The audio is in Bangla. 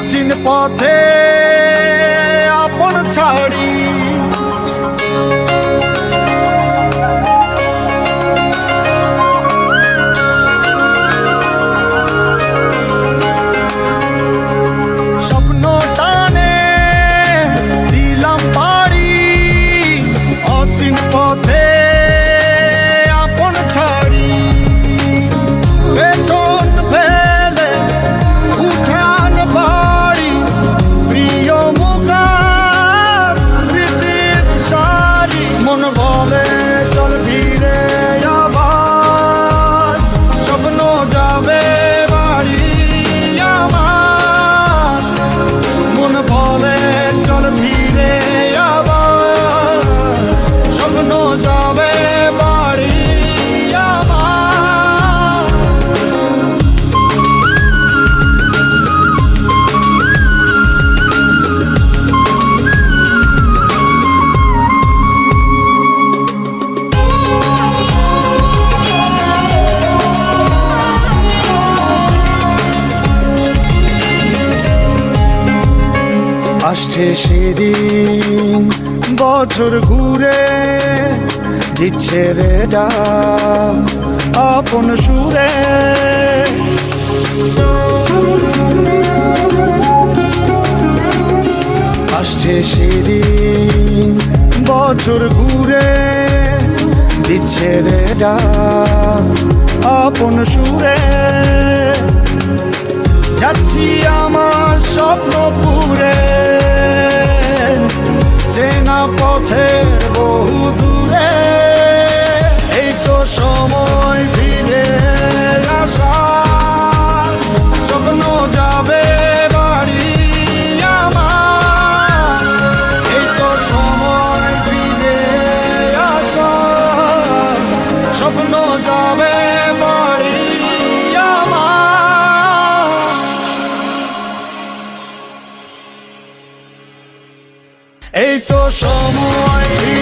অচিন পথে আপন ছাড়ি স্বপ্ন টানে দিলাম পাড়ি অচিন পথে আপন ছাড়ি পেছন ফেলে উঠান বাড়ি প্রিয় মুখার স্মৃতির সারি মন বলে চল ফিরে আবার স্বপ্ন যাবে বাড়ি আমার মন বলে চল ফিরে আবার স্বপ্ন যাবে বাড়ি আমার আসছে সেদিন বছর ঘুরে দিচ্ছে রে ডাক আপন সুরে আসছে সেদিন বছর ঘুরে দিচ্ছে রে ডাক আপন সুরে যাচ্ছি আমার স্বপ্নপুরে চেনা পথের বহু দূরে এই তো সময় ফিরে আসার স্বপ্ন যাবে বাড়ি আমার এই তো সময় ফিরে আসার স্বপ্ন যাবে বাড়ি আমার এই তো সময়